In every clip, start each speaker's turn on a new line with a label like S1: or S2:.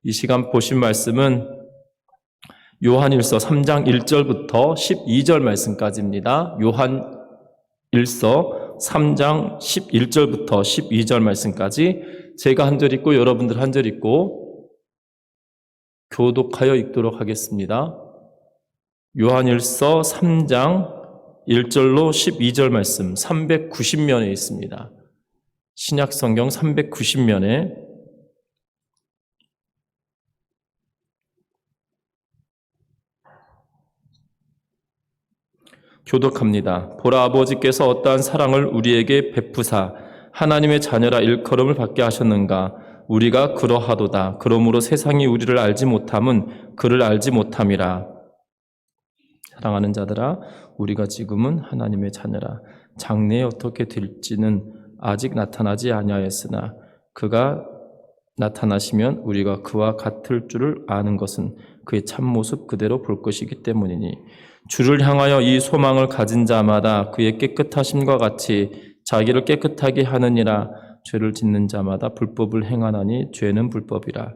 S1: 이 시간 보신 말씀은 요한일서 3장 1절부터 12절 말씀까지입니다. 요한일서 3장 11절부터 12절 말씀까지 제가 한 절 읽고 여러분들 한 절 읽고 교독하여 읽도록 하겠습니다. 요한일서 3장 1절로 12절 말씀 390면에 있습니다. 신약성경 390면에 교독합니다. 보라, 아버지께서 어떠한 사랑을 우리에게 베푸사 하나님의 자녀라 일컬음을 받게 하셨는가. 우리가 그러하도다. 그러므로 세상이 우리를 알지 못함은 그를 알지 못함이라. 사랑하는 자들아, 우리가 지금은 하나님의 자녀라. 장래에 어떻게 될지는 아직 나타나지 아니하였으나 그가 나타나시면 우리가 그와 같을 줄을 아는 것은 그의 참모습 그대로 볼 것이기 때문이니 주를 향하여 이 소망을 가진 자마다 그의 깨끗하심과 같이 자기를 깨끗하게 하느니라. 죄를 짓는 자마다 불법을 행하나니 죄는 불법이라.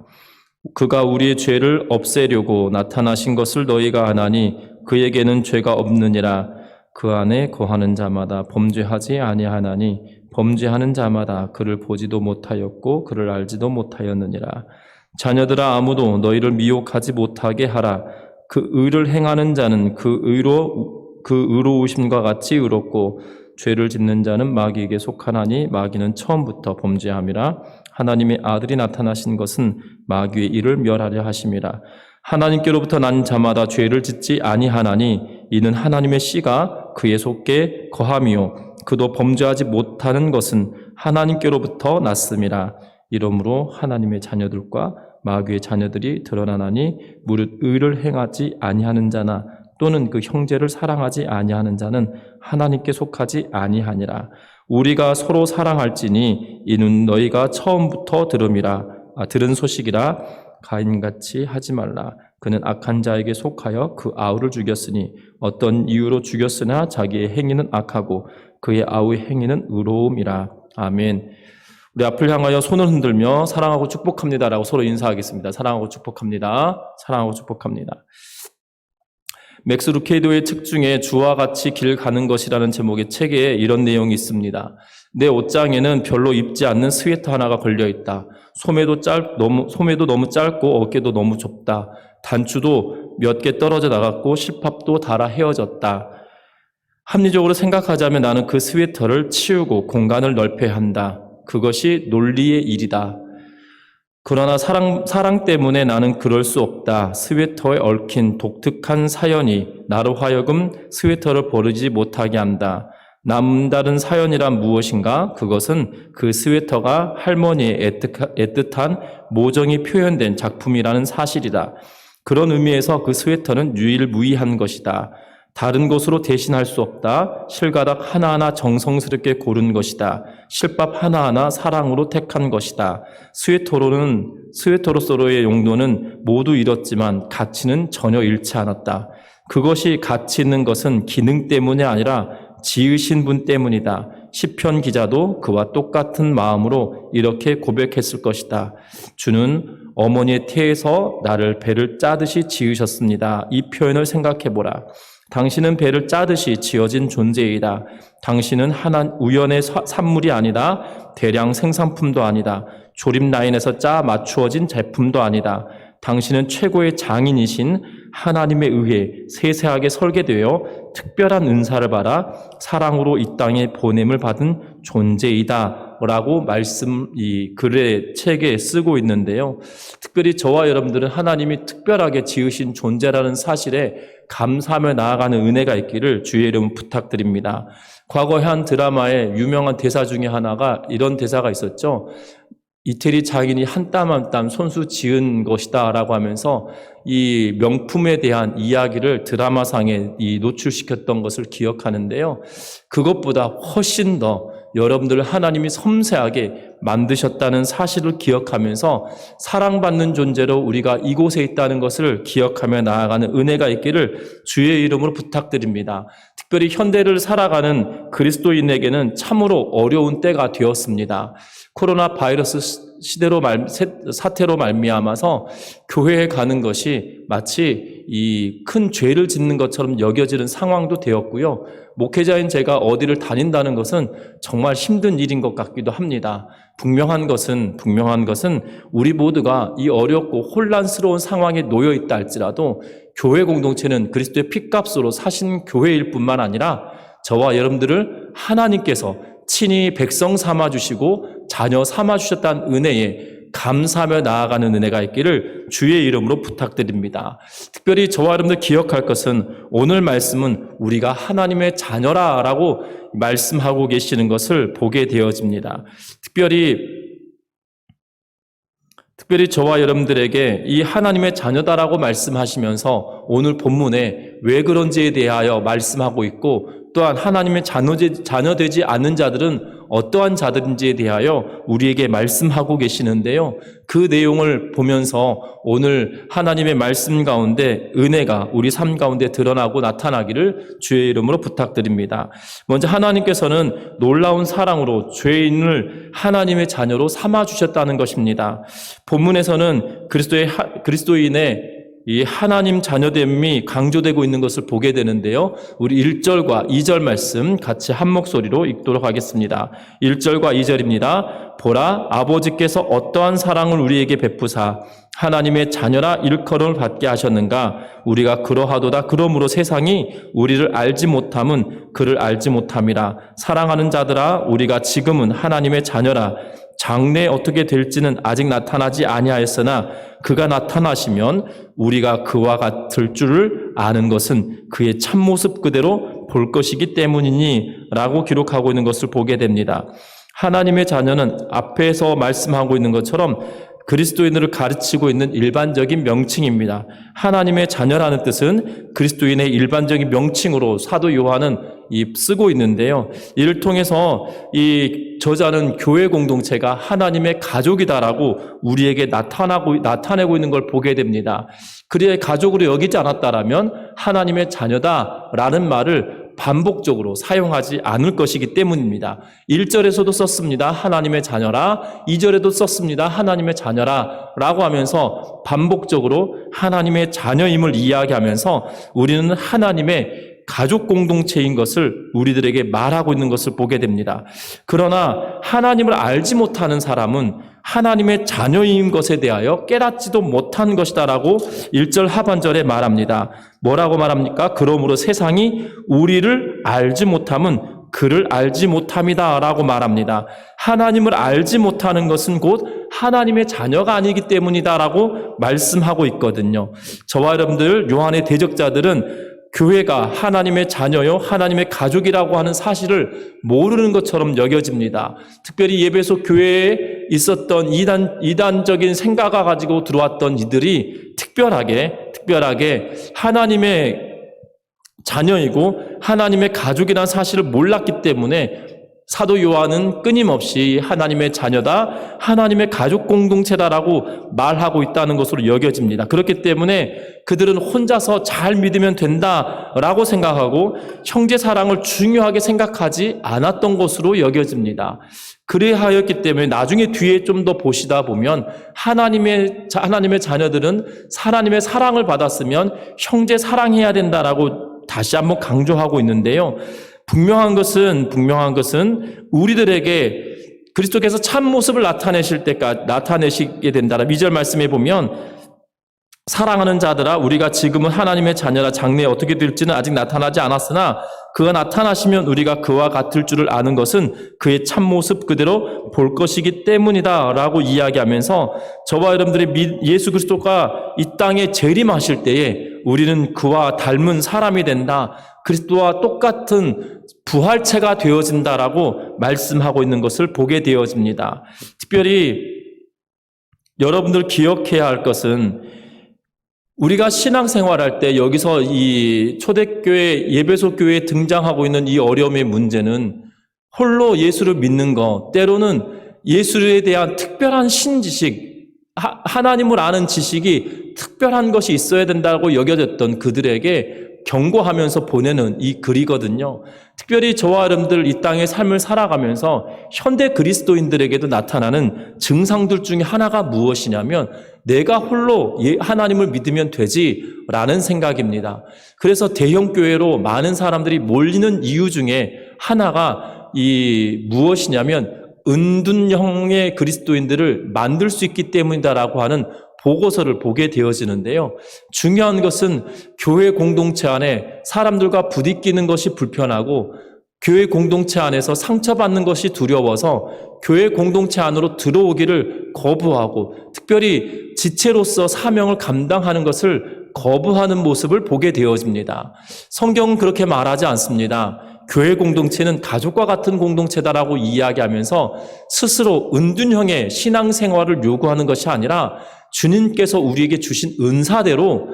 S1: 그가 우리의 죄를 없애려고 나타나신 것을 너희가 아나니 그에게는 죄가 없느니라. 그 안에 거하는 자마다 범죄하지 아니하나니 범죄하는 자마다 그를 보지도 못하였고 그를 알지도 못하였느니라. 자녀들아, 아무도 너희를 미혹하지 못하게 하라. 그 의를 행하는 자는 그 의로우심과 같이 의롭고 죄를 짓는 자는 마귀에게 속하나니 마귀는 처음부터 범죄함이라. 하나님의 아들이 나타나신 것은 마귀의 일을 멸하려 하심이라. 하나님께로부터 난 자마다 죄를 짓지 아니하나니 이는 하나님의 씨가 그의 속에 거함이요 그도 범죄하지 못하는 것은 하나님께로부터 났음이라. 이러므로 하나님의 자녀들과 마귀의 자녀들이 드러나나니 무릇 의를 행하지 아니하는 자나 또는 그 형제를 사랑하지 아니하는 자는 하나님께 속하지 아니하니라. 우리가 서로 사랑할지니 이는 너희가 처음부터 들은 소식이라. 가인같이 하지 말라. 그는 악한 자에게 속하여 그 아우를 죽였으니 어떤 이유로 죽였으나 자기의 행위는 악하고 그의 아우의 행위는 의로움이라. 아멘. 우리 앞을 향하여 손을 흔들며 사랑하고 축복합니다라고 서로 인사하겠습니다. 사랑하고 축복합니다. 사랑하고 축복합니다. 맥스 루케이도의 책 중에 주와 같이 길 가는 것이라는 제목의 책에 이런 내용이 있습니다. 내 옷장에는 별로 입지 않는 스웨터 하나가 걸려 있다. 소매도 너무 짧고 어깨도 너무 좁다. 단추도 몇 개 떨어져 나갔고 실밥도 닳아 헤어졌다. 합리적으로 생각하자면 나는 그 스웨터를 치우고 공간을 넓혀야 한다. 그것이 논리의 일이다. 그러나 사랑 때문에 나는 그럴 수 없다. 스웨터에 얽힌 독특한 사연이 나로 하여금 스웨터를 버리지 못하게 한다. 남다른 사연이란 무엇인가? 그것은 그 스웨터가 할머니의 애틋한 모정이 표현된 작품이라는 사실이다. 그런 의미에서 그 스웨터는 유일무이한 것이다. 다른 것으로 대신할 수 없다. 실가닥 하나하나 정성스럽게 고른 것이다. 실밥 하나하나 사랑으로 택한 것이다. 스웨터로서의 용도는 모두 잃었지만 가치는 전혀 잃지 않았다. 그것이 가치 있는 것은 기능 때문이 아니라 지으신 분 때문이다. 시편 기자도 그와 똑같은 마음으로 이렇게 고백했을 것이다. 주는 어머니의 태에서 나를 배를 짜듯이 지으셨습니다. 이 표현을 생각해보라. 당신은 배를 짜듯이 지어진 존재이다. 당신은 우연의 산물이 아니다. 대량 생산품도 아니다. 조립 라인에서 짜 맞추어진 제품도 아니다. 당신은 최고의 장인이신 하나님에 의해 세세하게 설계되어 특별한 은사를 받아 사랑으로 이 땅에 보냄을 받은 존재이다 라고 이 글의 책에 쓰고 있는데요. 특별히 저와 여러분들은 하나님이 특별하게 지으신 존재라는 사실에 감사하며 나아가는 은혜가 있기를 주의 이름 부탁드립니다. 과거의 한 드라마의 유명한 대사 중에 하나가 이런 대사가 있었죠. 이태리 장인이 한 땀 한 땀 손수 지은 것이다 라고 하면서 이 명품에 대한 이야기를 드라마상에 노출시켰던 것을 기억하는데요. 그것보다 훨씬 더 여러분들 하나님이 섬세하게 만드셨다는 사실을 기억하면서 사랑받는 존재로 우리가 이곳에 있다는 것을 기억하며 나아가는 은혜가 있기를 주의 이름으로 부탁드립니다. 특별히 현대를 살아가는 그리스도인에게는 참으로 어려운 때가 되었습니다. 코로나 바이러스 사태로 말미암아서 교회에 가는 것이 마치 이 큰 죄를 짓는 것처럼 여겨지는 상황도 되었고요. 목회자인 제가 어디를 다닌다는 것은 정말 힘든 일인 것 같기도 합니다. 분명한 것은 우리 모두가 이 어렵고 혼란스러운 상황에 놓여 있다 할지라도 교회 공동체는 그리스도의 핏값으로 사신 교회일 뿐만 아니라 저와 여러분들을 하나님께서 친히 백성 삼아주시고 자녀 삼아주셨다는 은혜에 감사하며 나아가는 은혜가 있기를 주의 이름으로 부탁드립니다. 특별히 저와 여러분들 기억할 것은 오늘 말씀은 우리가 하나님의 자녀라라고 말씀하고 계시는 것을 보게 되어집니다. 특별히 저와 여러분들에게 이 하나님의 자녀다라고 말씀하시면서 오늘 본문에 왜 그런지에 대하여 말씀하고 있고 또한 하나님의 자녀되지 않는 자들은 어떠한 자들인지에 대하여 우리에게 말씀하고 계시는데요. 그 내용을 보면서 오늘 하나님의 말씀 가운데 은혜가 우리 삶 가운데 드러나고 나타나기를 주의 이름으로 부탁드립니다. 먼저 하나님께서는 놀라운 사랑으로 죄인을 하나님의 자녀로 삼아주셨다는 것입니다. 본문에서는 그리스도인의 이 하나님 자녀됨이 강조되고 있는 것을 보게 되는데요. 우리 1절과 2절 말씀 같이 한 목소리로 읽도록 하겠습니다. 1절과 2절입니다. 보라, 아버지께서 어떠한 사랑을 우리에게 베푸사 하나님의 자녀라 일컬음을 받게 하셨는가. 우리가 그러하도다. 그러므로 세상이 우리를 알지 못함은 그를 알지 못함이라. 사랑하는 자들아, 우리가 지금은 하나님의 자녀라. 장래 어떻게 될지는 아직 나타나지 아니하였으나 그가 나타나시면 우리가 그와 같을 줄을 아는 것은 그의 참모습 그대로 볼 것이기 때문이니 라고 기록하고 있는 것을 보게 됩니다. 하나님의 자녀는 앞에서 말씀하고 있는 것처럼 그리스도인을 가르치고 있는 일반적인 명칭입니다. 하나님의 자녀라는 뜻은 그리스도인의 일반적인 명칭으로 사도 요한은 쓰고 있는데요. 이를 통해서 이 저자는 교회 공동체가 하나님의 가족이다라고 우리에게 나타내고 있는 걸 보게 됩니다. 그리에 가족으로 여기지 않았다라면 하나님의 자녀다라는 말을 반복적으로 사용하지 않을 것이기 때문입니다. 1절에서도 썼습니다. 하나님의 자녀라. 2절에도 썼습니다. 하나님의 자녀라 라고 하면서 반복적으로 하나님의 자녀임을 이야기하면서 우리는 하나님의 가족 공동체인 것을 우리들에게 말하고 있는 것을 보게 됩니다. 그러나 하나님을 알지 못하는 사람은 하나님의 자녀인 것에 대하여 깨닫지도 못한 것이다라고 1절 하반절에 말합니다. 뭐라고 말합니까? 그러므로 세상이 우리를 알지 못함은 그를 알지 못함이다라고 말합니다. 하나님을 알지 못하는 것은 곧 하나님의 자녀가 아니기 때문이다라고 말씀하고 있거든요. 저와 여러분들 요한의 대적자들은 교회가 하나님의 자녀요, 하나님의 가족이라고 하는 사실을 모르는 것처럼 여겨집니다. 특별히 예배소 교회에 있었던 이단적인 생각을 가지고 들어왔던 이들이 특별하게 하나님의 자녀이고 하나님의 가족이라는 사실을 몰랐기 때문에 사도 요한은 끊임없이 하나님의 자녀다, 하나님의 가족 공동체다라고 말하고 있다는 것으로 여겨집니다. 그렇기 때문에 그들은 혼자서 잘 믿으면 된다라고 생각하고 형제 사랑을 중요하게 생각하지 않았던 것으로 여겨집니다. 그래하였기 때문에 나중에 뒤에 좀 더 보시다 보면 하나님의 자녀들은 하나님의 사랑을 받았으면 형제 사랑해야 된다라고 다시 한번 강조하고 있는데요. 분명한 것은 우리들에게 그리스도께서 참 모습을 나타내시게 된다라. 2절 말씀에 보면 사랑하는 자들아, 우리가 지금은 하나님의 자녀라. 장래에 어떻게 될지는 아직 나타나지 않았으나 그가 나타나시면 우리가 그와 같을 줄을 아는 것은 그의 참모습 그대로 볼 것이기 때문이다 라고 이야기하면서 저와 여러분들이 예수 그리스도가 이 땅에 재림하실 때에 우리는 그와 닮은 사람이 된다, 그리스도와 똑같은 부활체가 되어진다라고 말씀하고 있는 것을 보게 되어집니다. 특별히 여러분들 기억해야 할 것은 우리가 신앙생활할 때 여기서 이 초대교회 예배소 교회에 등장하고 있는 이 어려움의 문제는 홀로 예수를 믿는 것, 때로는 예수에 대한 특별한 신지식, 하나님을 아는 지식이 특별한 것이 있어야 된다고 여겨졌던 그들에게 경고하면서 보내는 이 글이거든요. 특별히 저와 여러분들 이 땅의 삶을 살아가면서 현대 그리스도인들에게도 나타나는 증상들 중에 하나가 무엇이냐면 내가 홀로 하나님을 믿으면 되지라는 생각입니다. 그래서 대형교회로 많은 사람들이 몰리는 이유 중에 하나가 무엇이냐면 은둔형의 그리스도인들을 만들 수 있기 때문이다라고 하는 보고서를 보게 되어지는데요. 중요한 것은 교회 공동체 안에 사람들과 부딪히는 것이 불편하고 교회 공동체 안에서 상처받는 것이 두려워서 교회 공동체 안으로 들어오기를 거부하고 특별히 지체로서 사명을 감당하는 것을 거부하는 모습을 보게 되어집니다. 성경은 그렇게 말하지 않습니다. 교회 공동체는 가족과 같은 공동체다라고 이야기하면서 스스로 은둔형의 신앙생활을 요구하는 것이 아니라 주님께서 우리에게 주신 은사대로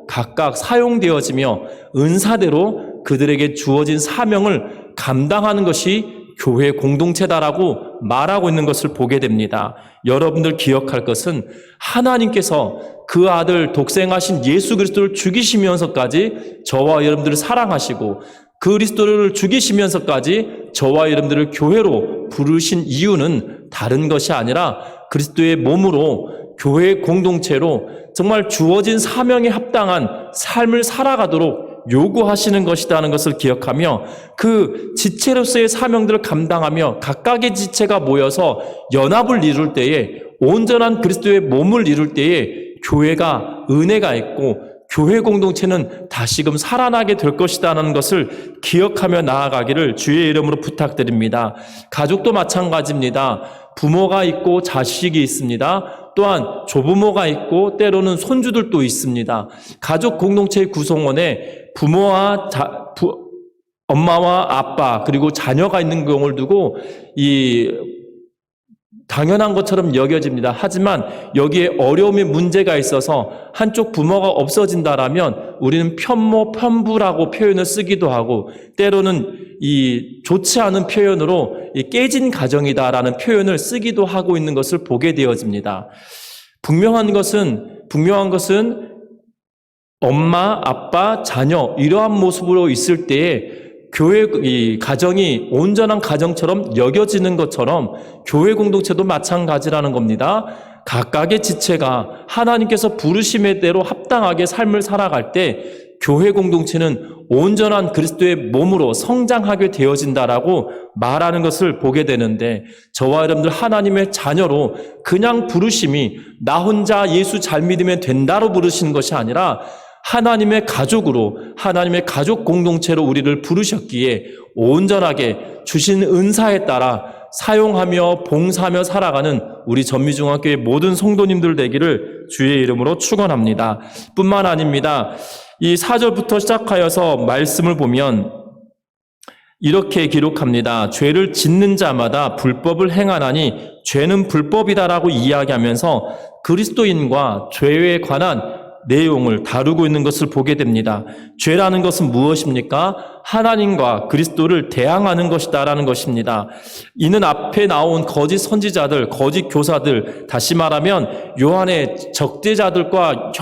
S1: 각각 사용되어지며 은사대로 그들에게 주어진 사명을 감당하는 것이 교회 공동체다라고 말하고 있는 것을 보게 됩니다. 여러분들 기억할 것은 하나님께서 그 아들 독생하신 예수 그리스도를 죽이시면서까지 저와 여러분들을 사랑하시고 그리스도를 죽이시면서까지 저와 여러분들을 교회로 부르신 이유는 다른 것이 아니라 그리스도의 몸으로 교회 공동체로 정말 주어진 사명에 합당한 삶을 살아가도록 요구하시는 것이라는 것을 기억하며 그 지체로서의 사명들을 감당하며 각각의 지체가 모여서 연합을 이룰 때에 온전한 그리스도의 몸을 이룰 때에 교회가 은혜가 있고 교회 공동체는 다시금 살아나게 될 것이라는 것을 기억하며 나아가기를 주의 이름으로 부탁드립니다. 가족도 마찬가지입니다. 부모가 있고 자식이 있습니다. 또한 조부모가 있고 때로는 손주들도 있습니다. 가족 공동체의 구성원에 부모와 엄마와 아빠 그리고 자녀가 있는 경우를 두고 당연한 것처럼 여겨집니다. 하지만 여기에 어려움의 문제가 있어서 한쪽 부모가 없어진다라면 우리는 편모, 편부라고 표현을 쓰기도 하고 때로는 좋지 않은 표현으로 깨진 가정이다라는 표현을 쓰기도 하고 있는 것을 보게 되어집니다. 분명한 것은 엄마, 아빠, 자녀 이러한 모습으로 있을 때에 교회 가정이 온전한 가정처럼 여겨지는 것처럼 교회 공동체도 마찬가지라는 겁니다. 각각의 지체가 하나님께서 부르심의 대로 합당하게 삶을 살아갈 때 교회 공동체는 온전한 그리스도의 몸으로 성장하게 되어진다라고 말하는 것을 보게 되는데 저와 여러분들 하나님의 자녀로 그냥 부르심이 나 혼자 예수 잘 믿으면 된다로 부르시는 것이 아니라 하나님의 가족으로 하나님의 가족 공동체로 우리를 부르셨기에 온전하게 주신 은사에 따라 사용하며 봉사하며 살아가는 우리 전미중학교의 모든 성도님들 되기를 주의 이름으로 축원합니다. 뿐만 아닙니다. 이 4절부터 시작하여서 말씀을 보면 이렇게 기록합니다. 죄를 짓는 자마다 불법을 행하나니 죄는 불법이다라고 이야기하면서 그리스도인과 죄에 관한 내용을 다루고 있는 것을 보게 됩니다. 죄라는 것은 무엇입니까? 하나님과 그리스도를 대항하는 것이다라는 것입니다. 이는 앞에 나온 거짓 선지자들, 거짓 교사들, 다시 말하면 요한의 적대자들과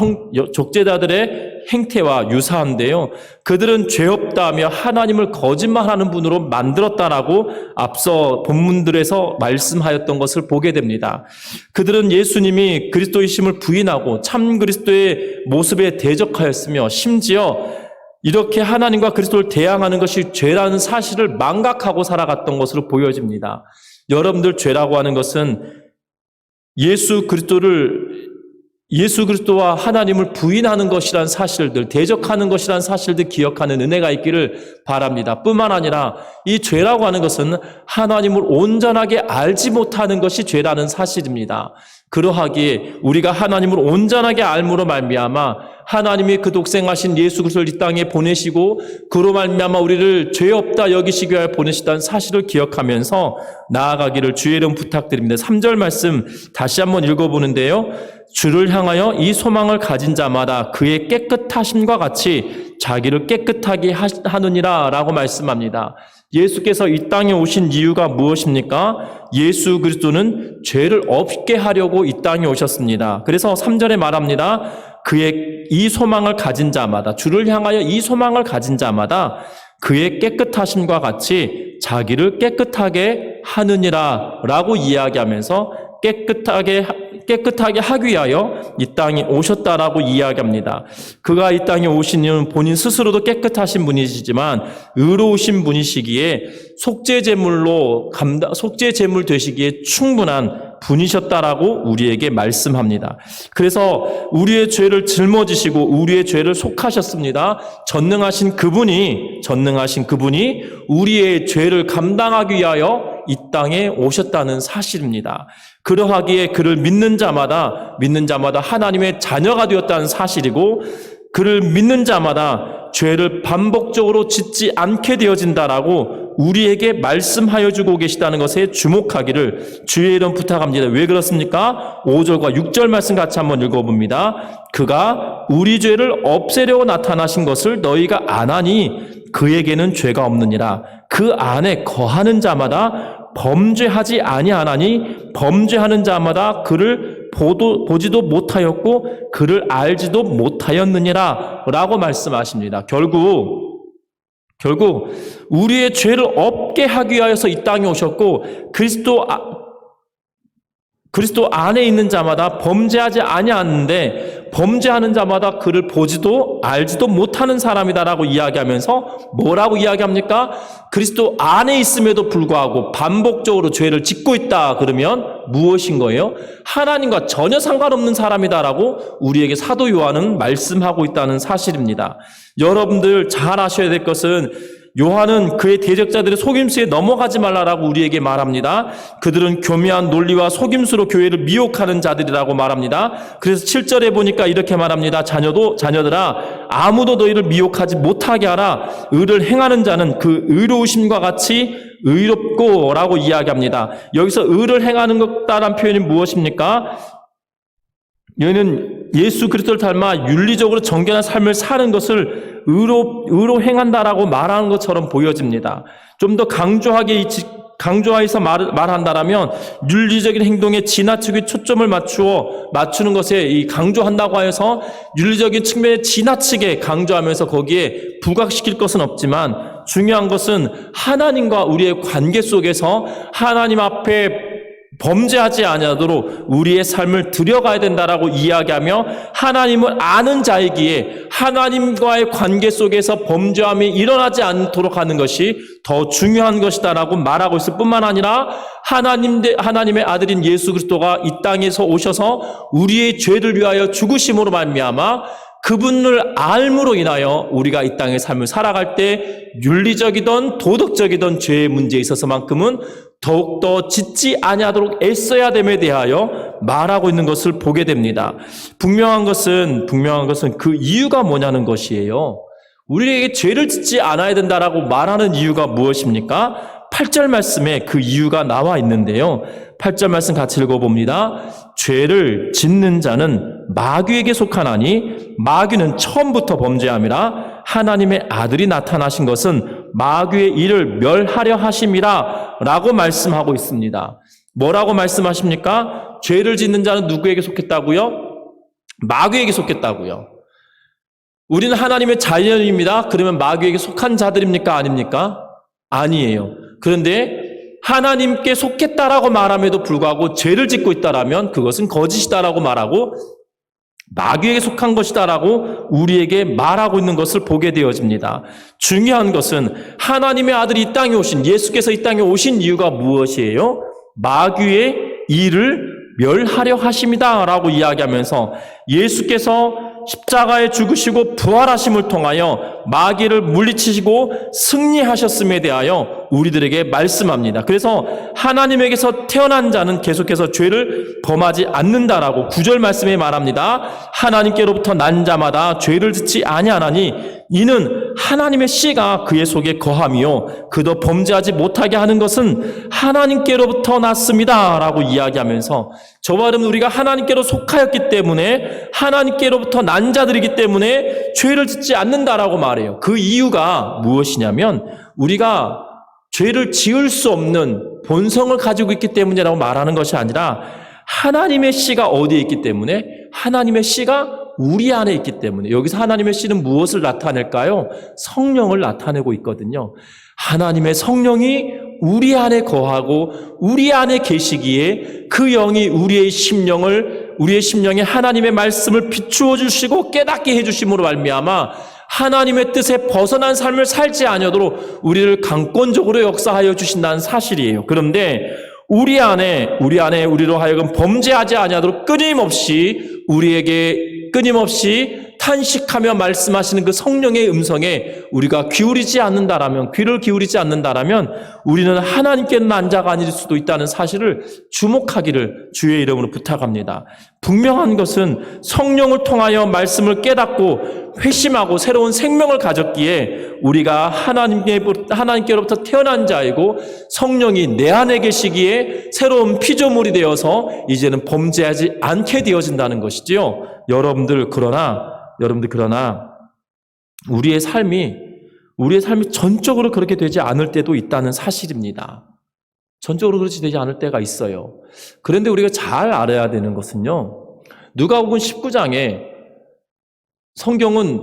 S1: 적대자들의 행태와 유사한데요. 그들은 죄 없다 하며 하나님을 거짓말하는 분으로 만들었다라고 앞서 본문들에서 말씀하였던 것을 보게 됩니다. 그들은 예수님이 그리스도이심을 부인하고 참 그리스도의 모습에 대적하였으며 심지어 이렇게 하나님과 그리스도를 대항하는 것이 죄라는 사실을 망각하고 살아갔던 것으로 보여집니다. 여러분들 죄라고 하는 것은 예수 그리스도와 하나님을 부인하는 것이란 사실들, 대적하는 것이란 사실들 기억하는 은혜가 있기를 바랍니다. 뿐만 아니라 이 죄라고 하는 것은 하나님을 온전하게 알지 못하는 것이 죄라는 사실입니다. 그러하기에 우리가 하나님을 온전하게 알므로 말미암아 하나님이 그 독생하신 예수 그리스도를 이 땅에 보내시고 그로 말미암아 우리를 죄 없다 여기시기 위하여 보내시다는 사실을 기억하면서 나아가기를 주의 이름 부탁드립니다. 3절 말씀 다시 한번 읽어보는데요. 주를 향하여 이 소망을 가진 자마다 그의 깨끗하심과 같이 자기를 깨끗하게 하느니라 라고 말씀합니다. 예수께서 이 땅에 오신 이유가 무엇입니까? 예수 그리스도는 죄를 없게 하려고 이 땅에 오셨습니다. 그래서 3절에 말합니다. 그의 이 소망을 가진 자마다, 주를 향하여 이 소망을 가진 자마다 그의 깨끗하심과 같이 자기를 깨끗하게 하느니라 라고 이야기하면서 깨끗하게 하기 위하여 이 땅에 오셨다라고 이야기합니다. 그가 이 땅에 오신 이유는 본인 스스로도 깨끗하신 분이시지만 의로우신 분이시기에 속죄 제물 되시기에 충분한 분이셨다라고 우리에게 말씀합니다. 그래서 우리의 죄를 짊어지시고 우리의 죄를 속하셨습니다. 전능하신 그분이 우리의 죄를 감당하기 위하여 이 땅에 오셨다는 사실입니다. 그러하기에 그를 믿는 자마다 하나님의 자녀가 되었다는 사실이고, 그를 믿는 자마다 죄를 반복적으로 짓지 않게 되어진다라고 우리에게 말씀하여 주고 계시다는 것에 주목하기를 주의 이름 부탁합니다. 왜 그렇습니까? 5절과 6절 말씀 같이 한번 읽어봅니다. 그가 우리 죄를 없애려고 나타나신 것을 너희가 아나니 그에게는 죄가 없느니라. 그 안에 거하는 자마다 범죄하지 아니하나니 범죄하는 자마다 그를 보지도 못하였고 그를 알지도 못하였느니라 라고 말씀하십니다. 결국 우리의 죄를 없게 하기 위하여서 이 땅에 오셨고, 그리스도 안에 있는 자마다 범죄하지 아니하는데 범죄하는 자마다 그를 보지도 알지도 못하는 사람이다라고 이야기하면서 뭐라고 이야기합니까? 그리스도 안에 있음에도 불구하고 반복적으로 죄를 짓고 있다 그러면 무엇인 거예요? 하나님과 전혀 상관없는 사람이다라고 우리에게 사도 요한은 말씀하고 있다는 사실입니다. 여러분들 잘 아셔야 될 것은 요한은 그의 대적자들의 속임수에 넘어가지 말라라고 우리에게 말합니다. 그들은 교묘한 논리와 속임수로 교회를 미혹하는 자들이라고 말합니다. 그래서 7절에 보니까 이렇게 말합니다. 자녀들아 아무도 너희를 미혹하지 못하게 하라. 의를 행하는 자는 그 의로우심과 같이 의롭고 라고 이야기합니다. 여기서 의를 행하는 것다라는 표현이 무엇입니까? 여기는 예수 그리스도를 닮아 윤리적으로 정결한 삶을 사는 것을 의로 행한다라고 말하는 것처럼 보여집니다. 좀 더 강조해서 말한다라면 윤리적인 행동에 지나치게 초점을 맞추는 것에 강조한다고 하여서 윤리적인 측면에 지나치게 강조하면서 거기에 부각시킬 것은 없지만, 중요한 것은 하나님과 우리의 관계 속에서 하나님 앞에 범죄하지 아니하도록 우리의 삶을 들여가야 된다라고 이야기하며, 하나님을 아는 자이기에 하나님과의 관계 속에서 범죄함이 일어나지 않도록 하는 것이 더 중요한 것이다라고 말하고 있을 뿐만 아니라, 하나님의 아들인 예수 그리스도가 이 땅에서 오셔서 우리의 죄를 위하여 죽으심으로 말미암아 그분을 알므로 인하여 우리가 이 땅의 삶을 살아갈 때 윤리적이든 도덕적이든 죄의 문제에 있어서만큼은 더욱더 짓지 아니하도록 애써야 됨에 대하여 말하고 있는 것을 보게 됩니다. 분명한 것은 그 이유가 뭐냐는 것이에요. 우리에게 죄를 짓지 않아야 된다라고 말하는 이유가 무엇입니까? 8절 말씀에 그 이유가 나와 있는데요. 8절 말씀 같이 읽어봅니다. 죄를 짓는 자는 마귀에게 속하나니 마귀는 처음부터 범죄함이라. 하나님의 아들이 나타나신 것은 마귀의 일을 멸하려 하심이라 라고 말씀하고 있습니다. 뭐라고 말씀하십니까? 죄를 짓는 자는 누구에게 속했다고요? 마귀에게 속했다고요. 우리는 하나님의 자녀입니다. 그러면 마귀에게 속한 자들입니까? 아닙니까? 아니에요. 그런데 하나님께 속했다라고 말함에도 불구하고 죄를 짓고 있다라면 그것은 거짓이다라고 말하고 마귀에게 속한 것이다라고 우리에게 말하고 있는 것을 보게 되어집니다. 중요한 것은 하나님의 아들이 이 땅에 오신, 예수께서 이 땅에 오신 이유가 무엇이에요? 마귀의 일을 멸하려 하심이다 라고 이야기하면서 예수께서 십자가에 죽으시고 부활하심을 통하여 마귀를 물리치시고 승리하셨음에 대하여 우리들에게 말씀합니다. 그래서 하나님에게서 태어난 자는 계속해서 죄를 범하지 않는다라고 9절 말씀에 말합니다. 하나님께로부터 난 자마다 죄를 짓지 아니하나니 이는 하나님의 씨가 그의 속에 거함이요 그도 범죄하지 못하게 하는 것은 하나님께로부터 났습니다 라고 이야기하면서, 저와 여러분 우리가 하나님께로 속하였기 때문에, 하나님께로부터 난 자들이기 때문에 죄를 짓지 않는다라고 말해요. 그 이유가 무엇이냐면 우리가 죄를 지을 수 없는 본성을 가지고 있기 때문이라고 말하는 것이 아니라, 하나님의 씨가 어디에 있기 때문에, 하나님의 씨가 우리 안에 있기 때문에 여기서 하나님의 씨는 무엇을 나타낼까요? 성령을 나타내고 있거든요. 하나님의 성령이 우리 안에 거하고 우리 안에 계시기에 그 영이 우리의 심령에 하나님의 말씀을 비추어 주시고 깨닫게 해 주심으로 말미암아 하나님의 뜻에 벗어난 삶을 살지 아니하도록 우리를 강권적으로 역사하여 주신다는 사실이에요. 그런데 우리로 하여금 범죄하지 아니하도록 끊임없이 탄식하며 말씀하시는 그 성령의 음성에 우리가 귀를 기울이지 않는다라면 우리는 하나님께는 난자가 아닐 수도 있다는 사실을 주목하기를 주의 이름으로 부탁합니다. 분명한 것은 성령을 통하여 말씀을 깨닫고 회심하고 새로운 생명을 가졌기에 우리가 하나님께로부터 태어난 자이고 성령이 내 안에 계시기에 새로운 피조물이 되어서 이제는 범죄하지 않게 되어진다는 것이지요. 여러분들 그러나 우리의 삶이 전적으로 그렇게 되지 않을 때도 있다는 사실입니다. 전적으로 그렇게 되지 않을 때가 있어요. 그런데 우리가 잘 알아야 되는 것은요. 누가복음 19장에 성경은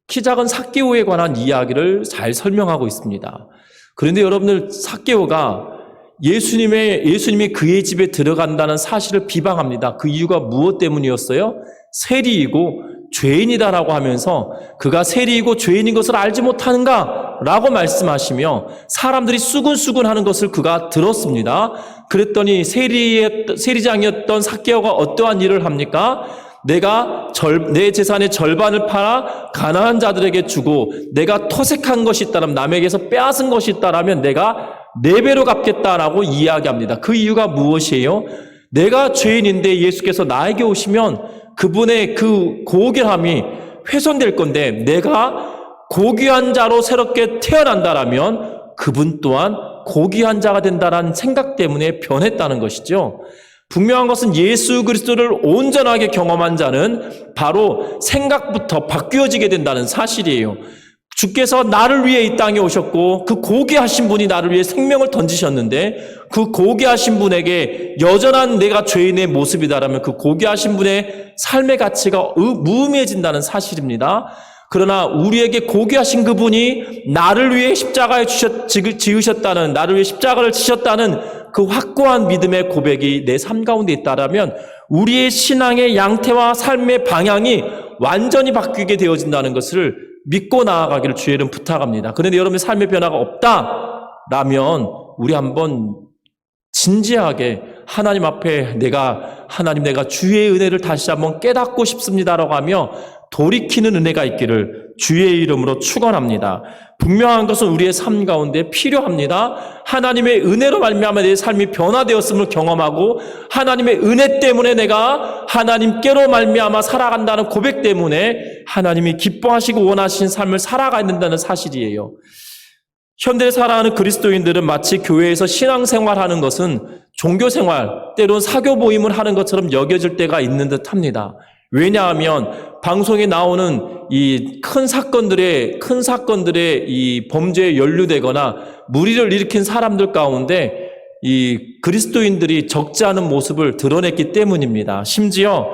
S1: 키 작은 삭개오에 관한 이야기를 잘 설명하고 있습니다. 그런데 여러분들 삭개오가 예수님이 그의 집에 들어간다는 사실을 비방합니다. 그 이유가 무엇 때문이었어요? 세리이고 죄인이다라고 하면서 그가 세리이고 죄인인 것을 알지 못하는가라고 말씀하시며 사람들이 수군수군하는 것을 그가 들었습니다. 그랬더니 세리장이었던 삭개오가 어떠한 일을 합니까? 내가 내 재산의 절반을 팔아 가난한 자들에게 주고 내가 토색한 것이 있다면 남에게서 빼앗은 것이 있다면 내가 4배로 갚겠다라고 이야기합니다. 그 이유가 무엇이에요? 내가 죄인인데 예수께서 나에게 오시면 그분의 그 고귀함이 훼손될 건데 내가 고귀한 자로 새롭게 태어난다라면 그분 또한 고귀한 자가 된다라는 생각 때문에 변했다는 것이죠. 분명한 것은 예수 그리스도를 온전하게 경험한 자는 바로 생각부터 바뀌어지게 된다는 사실이에요. 주께서 나를 위해 이 땅에 오셨고 그 고귀하신 분이 나를 위해 생명을 던지셨는데 그 고귀하신 분에게 여전한 내가 죄인의 모습이다라면 그 고귀하신 분의 삶의 가치가 무의미해진다는 사실입니다. 그러나 우리에게 고귀하신 그분이 나를 위해 십자가에 지으셨다는, 나를 위해 십자가를 지셨다는 그 확고한 믿음의 고백이 내 삶 가운데 있다라면 우리의 신앙의 양태와 삶의 방향이 완전히 바뀌게 되어진다는 것을 믿고 나아가기를 주의 이름 부탁합니다. 그런데 여러분의 삶의 변화가 없다라면 우리 한번 진지하게 하나님 앞에 내가 주의 은혜를 다시 한번 깨닫고 싶습니다라고 하며 돌이키는 은혜가 있기를 주의 이름으로 축원합니다. 분명한 것은 우리의 삶 가운데 필요합니다. 하나님의 은혜로 말미암아 내 삶이 변화되었음을 경험하고 하나님의 은혜 때문에 내가 하나님께로 말미암아 살아간다는 고백 때문에 하나님이 기뻐하시고 원하신 삶을 살아가야 된다는 사실이에요. 현대에 살아가는 그리스도인들은 마치 교회에서 신앙생활하는 것은 종교생활, 때론 사교 모임을 하는 것처럼 여겨질 때가 있는 듯합니다. 왜냐하면 방송에 나오는 이 큰 사건들의 이 범죄에 연루되거나 무리를 일으킨 사람들 가운데 이 그리스도인들이 적지 않은 모습을 드러냈기 때문입니다. 심지어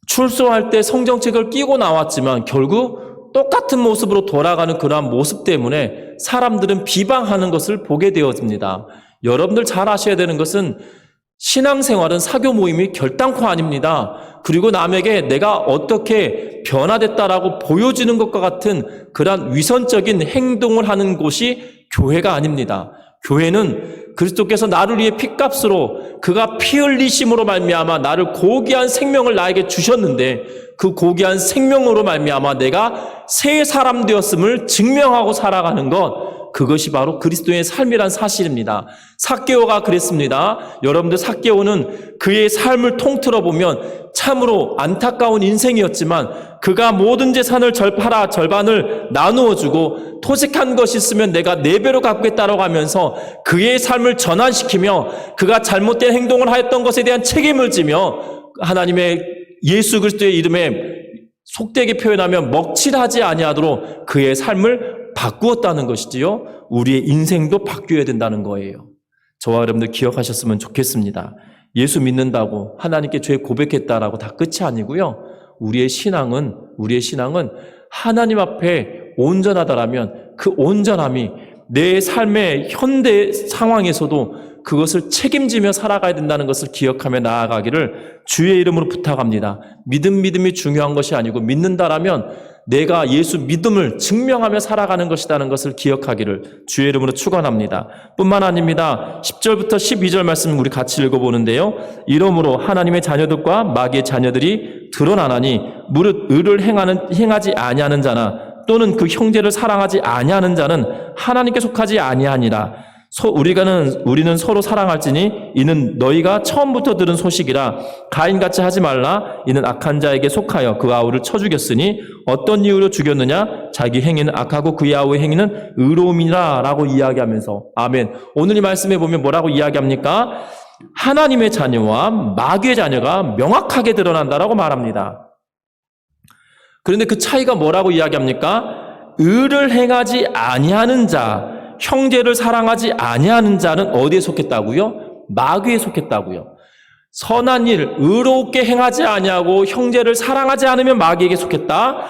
S1: 출소할 때 성경책을 끼고 나왔지만 결국 똑같은 모습으로 돌아가는 그러한 모습 때문에 사람들은 비방하는 것을 보게 되어집니다. 여러분들 잘 아셔야 되는 것은 신앙생활은 사교 모임이 결단코 아닙니다. 그리고 남에게 내가 어떻게 변화됐다라고 보여지는 것과 같은 그러한 위선적인 행동을 하는 곳이 교회가 아닙니다. 교회는 그리스도께서 나를 위해 피값으로 그가 피 흘리심으로 말미암아 나를 고귀한 생명을 나에게 주셨는데 그 고귀한 생명으로 말미암아 내가 새 사람 되었음을 증명하고 살아가는 것, 그것이 바로 그리스도의 삶이란 사실입니다. 삭개오가 그랬습니다. 여러분들 삭개오는 그의 삶을 통틀어 보면 참으로 안타까운 인생이었지만 그가 모든 재산을 팔아 절반을 나누어 주고 토색한 것이 있으면 내가 4배로 갚겠다라고 하면서 그의 삶을 전환시키며 그가 잘못된 행동을 하였던 것에 대한 책임을 지며 하나님의 예수 그리스도의 이름에 속되게 표현하면 먹칠하지 아니하도록 그의 삶을 바꾸었다는 것이지요. 우리의 인생도 바뀌어야 된다는 거예요. 저와 여러분들 기억하셨으면 좋겠습니다. 예수 믿는다고 하나님께 죄 고백했다라고 다 끝이 아니고요. 우리의 신앙은 하나님 앞에 온전하다라면 그 온전함이 내 삶의 현대 상황에서도 그것을 책임지며 살아가야 된다는 것을 기억하며 나아가기를 주의 이름으로 부탁합니다. 믿음이 중요한 것이 아니고 믿는다라면 내가 예수 믿음을 증명하며 살아가는 것이라는 것을 기억하기를 주의 이름으로 축원합니다. 뿐만 아닙니다. 10절부터 12절 말씀 우리 같이 읽어보는데요. 이러므로 하나님의 자녀들과 마귀의 자녀들이 드러나나니 무릇 의를 행하지 아니하는 자나 또는 그 형제를 사랑하지 아니하는 자는 하나님께 속하지 아니하니라. 우리는 서로 사랑할지니 이는 너희가 처음부터 들은 소식이라. 가인같이 하지 말라. 이는 악한 자에게 속하여 그 아우를 쳐 죽였으니 어떤 이유로 죽였느냐? 자기 행위는 악하고 그의 아우의 행위는 의로움이라 라고 이야기하면서 아멘. 오늘 이 말씀에 보면 뭐라고 이야기합니까? 하나님의 자녀와 마귀의 자녀가 명확하게 드러난다라고 말합니다. 그런데 그 차이가 뭐라고 이야기합니까? 의를 행하지 아니하는 자, 형제를 사랑하지 아니하는 자는 어디에 속했다고요? 마귀에 속했다고요. 선한 일, 의롭게 행하지 아니하고 형제를 사랑하지 않으면 마귀에게 속했다.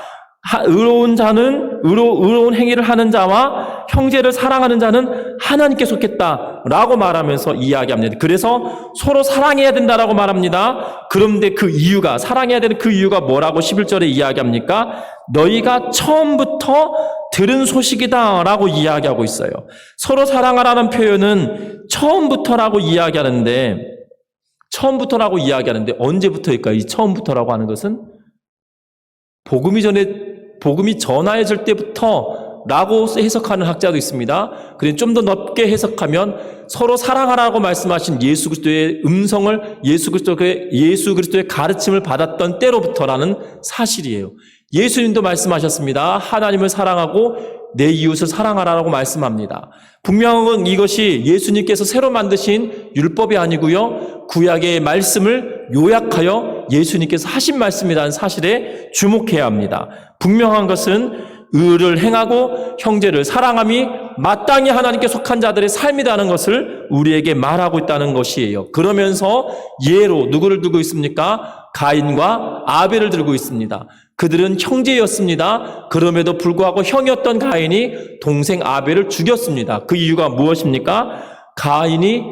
S1: 의로운 자는 의로운 행위를 하는 자와 형제를 사랑하는 자는 하나님께 속했다라고 말하면서 이야기합니다. 그래서 서로 사랑해야 된다라고 말합니다. 그런데 그 이유가 사랑해야 되는 그 이유가 뭐라고 11절에 이야기합니까? 너희가 처음부터 들은 소식이다라고 이야기하고 있어요. 서로 사랑하라는 표현은 처음부터라고 이야기하는데 언제부터일까요? 이 처음부터라고 하는 것은 복음이 전하여질 때부터라고 해석하는 학자도 있습니다. 그런데 좀 더 넓게 해석하면 서로 사랑하라고 말씀하신 예수 그리스도의 음성을 예수 그리스도의 가르침을 받았던 때로부터라는 사실이에요. 예수님도 말씀하셨습니다. 하나님을 사랑하고 내 이웃을 사랑하라고 말씀합니다. 분명한 건 이것이 예수님께서 새로 만드신 율법이 아니고요. 구약의 말씀을 요약하여 예수님께서 하신 말씀이라는 사실에 주목해야 합니다. 분명한 것은 의를 행하고 형제를 사랑함이 마땅히 하나님께 속한 자들의 삶이라는 것을 우리에게 말하고 있다는 것이에요. 그러면서 예로 누구를 들고 있습니까? 가인과 아벨을 들고 있습니다. 그들은 형제였습니다. 그럼에도 불구하고 형이었던 가인이 동생 아벨을 죽였습니다. 그 이유가 무엇입니까? 가인이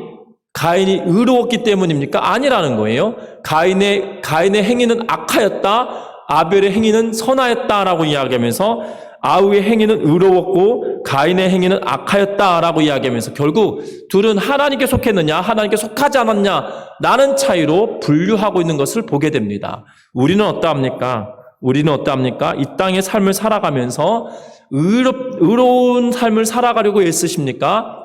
S1: 의로웠기 때문입니까? 아니라는 거예요. 가인의 행위는 악하였다. 아벨의 행위는 선하였다라고 이야기하면서 아우의 행위는 의로웠고 가인의 행위는 악하였다라고 이야기하면서 결국 둘은 하나님께 속했느냐 하나님께 속하지 않았냐라는 차이로 분류하고 있는 것을 보게 됩니다. 우리는 어떠합니까? 이 땅의 삶을 살아가면서 의로운 삶을 살아가려고 애쓰십니까?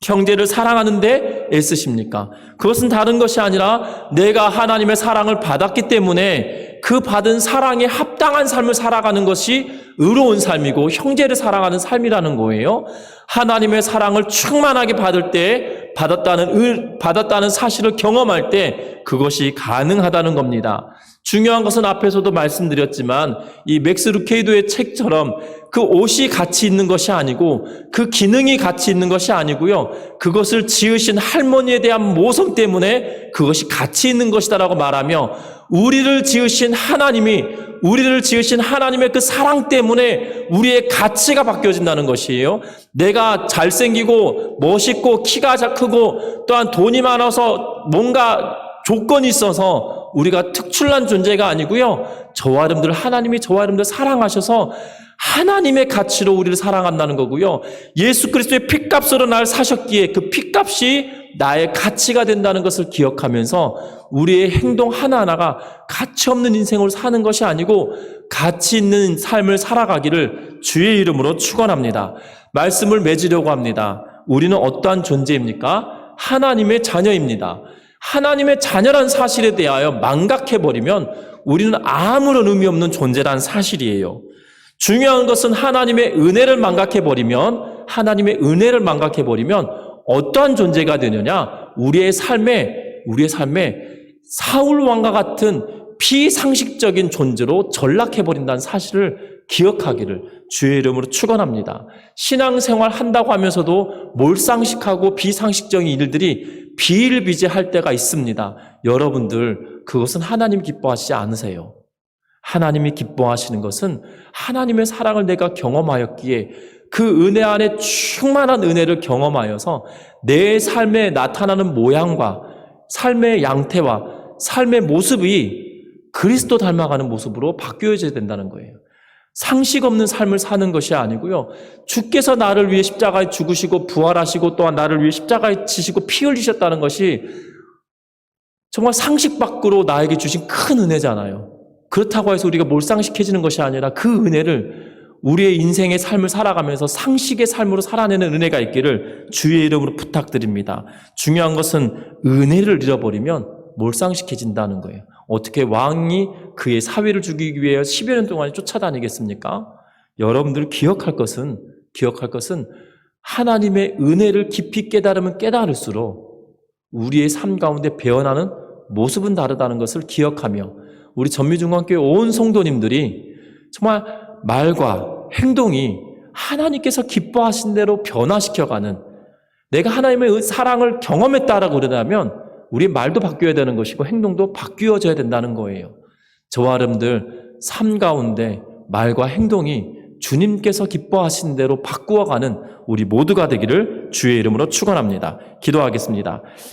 S1: 형제를 사랑하는데 애쓰십니까? 그것은 다른 것이 아니라 내가 하나님의 사랑을 받았기 때문에 그 받은 사랑에 합당한 삶을 살아가는 것이 의로운 삶이고 형제를 사랑하는 삶이라는 거예요. 하나님의 사랑을 충만하게 받을 때 받았다는 사실을 경험할 때 그것이 가능하다는 겁니다. 중요한 것은 앞에서도 말씀드렸지만 이 맥스 루케이도의 책처럼 그 옷이 가치 있는 것이 아니고 그 기능이 가치 있는 것이 아니고요. 그것을 지으신 할머니에 대한 모성 때문에 그것이 가치 있는 것이다라고 말하며 우리를 지으신 하나님의 그 사랑 때문에 우리의 가치가 바뀌어진다는 것이에요. 내가 잘생기고 멋있고 키가 크고 또한 돈이 많아서 뭔가 조건이 있어서 우리가 특출난 존재가 아니고요. 하나님이 저와 여러분들 사랑하셔서 하나님의 가치로 우리를 사랑한다는 거고요. 예수 그리스도의 핏값으로 날 사셨기에 그 핏값이 나의 가치가 된다는 것을 기억하면서 우리의 행동 하나하나가 가치 없는 인생으로 사는 것이 아니고 가치 있는 삶을 살아가기를 주의 이름으로 축원합니다. 말씀을 맺으려고 합니다. 우리는 어떠한 존재입니까? 하나님의 자녀입니다. 하나님의 자녀란 사실에 대하여 망각해버리면 우리는 아무런 의미 없는 존재란 사실이에요. 중요한 것은 하나님의 은혜를 망각해버리면 어떠한 존재가 되느냐? 우리의 삶에 사울 왕과 같은 비상식적인 존재로 전락해버린다는 사실을 기억하기를 주의 이름으로 축원합니다. 신앙생활 한다고 하면서도 몰상식하고 비상식적인 일들이 비일비재할 때가 있습니다. 여러분들, 그것은 하나님 기뻐하시지 않으세요. 하나님이 기뻐하시는 것은 하나님의 사랑을 내가 경험하였기에 그 은혜 안에 충만한 은혜를 경험하여서 내 삶에 나타나는 모양과 삶의 양태와 삶의 모습이 그리스도 닮아가는 모습으로 바뀌어져야 된다는 거예요. 상식 없는 삶을 사는 것이 아니고요. 주께서 나를 위해 십자가에 죽으시고 부활하시고 또한 나를 위해 십자가에 지시고 피 흘리셨다는 것이 정말 상식 밖으로 나에게 주신 큰 은혜잖아요. 그렇다고 해서 우리가 몰상식해지는 것이 아니라 그 은혜를 우리의 인생의 삶을 살아가면서 상식의 삶으로 살아내는 은혜가 있기를 주의 이름으로 부탁드립니다. 중요한 것은 은혜를 잃어버리면 몰상식해진다는 거예요. 어떻게 왕이 그의 사위를 죽이기 위해 10여 년 동안 쫓아다니겠습니까? 여러분들 기억할 것은 하나님의 은혜를 깊이 깨달으면 깨달을수록 우리의 삶 가운데 배어나는 모습은 다르다는 것을 기억하며 우리 전미중앙교회 온 성도님들이 정말 말과 행동이 하나님께서 기뻐하신 대로 변화시켜가는, 내가 하나님의 사랑을 경험했다라고 그러다면 우리의 말도 바뀌어야 되는 것이고 행동도 바뀌어져야 된다는 거예요. 저와 여러분들 삶 가운데 말과 행동이 주님께서 기뻐하신 대로 바꾸어가는 우리 모두가 되기를 주의 이름으로 축원합니다. 기도하겠습니다.